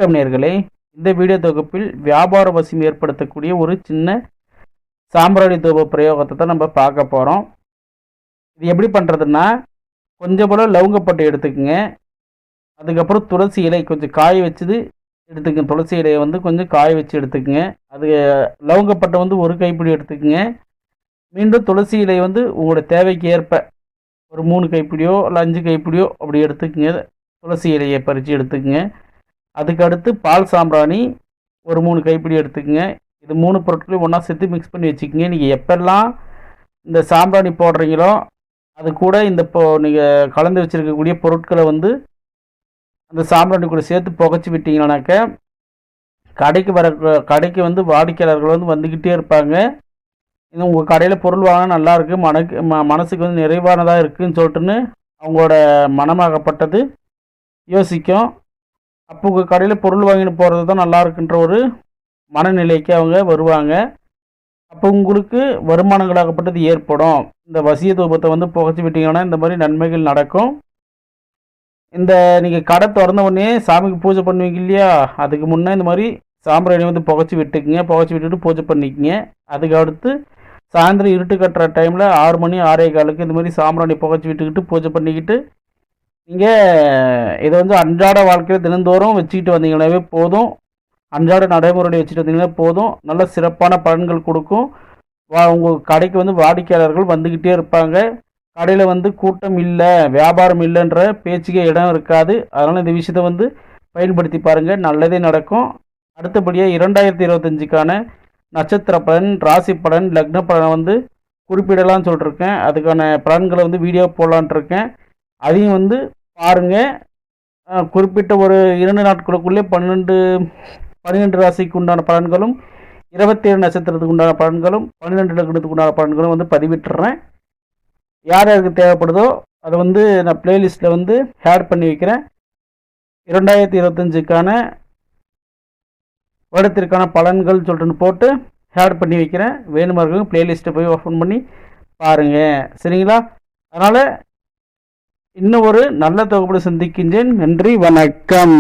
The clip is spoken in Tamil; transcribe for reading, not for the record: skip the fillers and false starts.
வணக்கம் நேயர்களே. இந்த வீடியோ தொகுப்பில் வியாபார வசியம் ஏற்படுத்தக்கூடிய ஒரு சின்ன சாம்பிராணி தூப பிரயோகத்தை தான் நம்ம பார்க்க போகிறோம். இது எப்படி பண்ணுறதுன்னா, கொஞ்சம் போல் லவங்கப்பட்டை எடுத்துக்கங்க. அதுக்கப்புறம் துளசி இலை கொஞ்சம் காய வச்சது எடுத்துக்கங்க. துளசி இலையை வந்து கொஞ்சம் காய வச்சு எடுத்துக்கங்க. அது லவங்கப்பட்டை வந்து ஒரு கைப்பிடி எடுத்துக்கங்க. மீண்டும் துளசி இலை வந்து உங்களோட தேவைக்கு ஏற்ப ஒரு 3 கைப்பிடியோ இல்லை 5 கைப்பிடியோ அப்படி எடுத்துக்கங்க. துளசி இலையை பறித்து எடுத்துக்கங்க. அதுக்கு அடுத்து பால் சாம்பிராணி ஒரு 3 கைப்பிடி எடுத்துக்கங்க. இது 3 பொருட்களையும் ஒன்றா சேர்த்து மிக்ஸ் பண்ணி வச்சுக்கோங்க. நீங்கள் எப்பெல்லாம் இந்த சாம்பிராணி போடுறீங்களோ அது கூட இந்த நீங்கள் கலந்து வச்சுருக்கக்கூடிய பொருட்களை வந்து அந்த சாம்பிராணி கூட சேர்த்து புகைச்சி விட்டீங்கன்னாக்க கடைக்கு வந்து வாடிக்கையாளர்கள் வந்து வந்துக்கிட்டே இருப்பாங்க. இது உங்கள் கடையில் பொருள் வாங்கினா நல்லாயிருக்கு, மனசுக்கு வந்து நிறைவானதாக இருக்குதுன்னு சொல்லிட்டுன்னு அவங்களோட மனமாகப்பட்டது யோசிக்கும். அப்போ உங்கள் கடையில் பொருள் வாங்கிட்டு போகிறது தான் நல்லா இருக்குன்ற ஒரு மனநிலைக்கு அவங்க வருவாங்க. அப்போ உங்களுக்கு வருமானங்களாகப்பட்டது ஏற்படும். இந்த வசிய தூபத்தை வந்து புகைச்சி விட்டீங்கன்னா இந்த மாதிரி நன்மைகள் நடக்கும். இந்த நீங்கள் கடை திறந்த உடனே சாமிக்கு பூஜை பண்ணுவீங்க இல்லையா, அதுக்கு முன்னே இந்த மாதிரி சாம்பிராணி வந்து புகைச்சி விட்டுக்குங்க. புகைச்சி விட்டுட்டு பூஜை பண்ணிக்கங்க. அதுக்கு அடுத்து சாயந்தரம் இருட்டு கட்டுற டைமில் 6 மணி 6:15 இந்த மாதிரி சாம்பிராணி புகைச்சி விட்டுக்கிட்டு பூஜை பண்ணிக்கிட்டு நீங்கள் இதை வந்து அன்றாட வாழ்க்கையில் தினந்தோறும் வச்சுக்கிட்டு வந்தீங்கன்னாவே போதும். அன்றாட நடைமுறையை வச்சுட்டு வந்தீங்கன்னா போதும். நல்ல சிறப்பான பலன்கள் கொடுக்கும். உங்கள் கடைக்கு வந்து வாடிக்கையாளர்கள் வந்துக்கிட்டே இருப்பாங்க. கடையில் வந்து கூட்டம் இல்லை, வியாபாரம் இல்லைன்ற பேச்சுக்கே இடம் இருக்காது. அதனால் இந்த விஷயத்தை வந்து பயன்படுத்தி பாருங்கள், நல்லதே நடக்கும். அடுத்தபடியாக 2025க்கான நட்சத்திர பலன், ராசி பலன், லக்ன பலனை வந்து குறிப்பிடலாம்னு சொல்லிட்டுருக்கேன். அதுக்கான பலன்களை வந்து வீடியோ போடலான்ட்டு இருக்கேன். அதையும் வந்து பாருங்கள். குறிப்பிட்ட ஒரு 2 நாட்களுக்குள்ளே 12 ராசிக்கு உண்டான பலன்களும் 27 நட்சத்திரத்துக்கு உண்டான பலன்களும் 12 லக்னத்துக்கு உண்டான பலன்களும் வந்து பதிவிட்டுறேன். யார் யாருக்கு தேவைப்படுதோ அதை வந்து நான் பிளேலிஸ்ட்டில் வந்து ஆட் பண்ணி வைக்கிறேன். 2025க்கான வருடத்திற்கான பலன்கள் சொல்லிட்டு போட்டு ஆட் பண்ணி வைக்கிறேன். வேணுமார்கள் பிளேலிஸ்ட்டை போய் ஓப்பன் பண்ணி பாருங்கள், சரிங்களா? அதனால் இன்னும் ஒரு நல்ல தொகுப்போடு சந்திக்கின்றேன். நன்றி, வணக்கம்.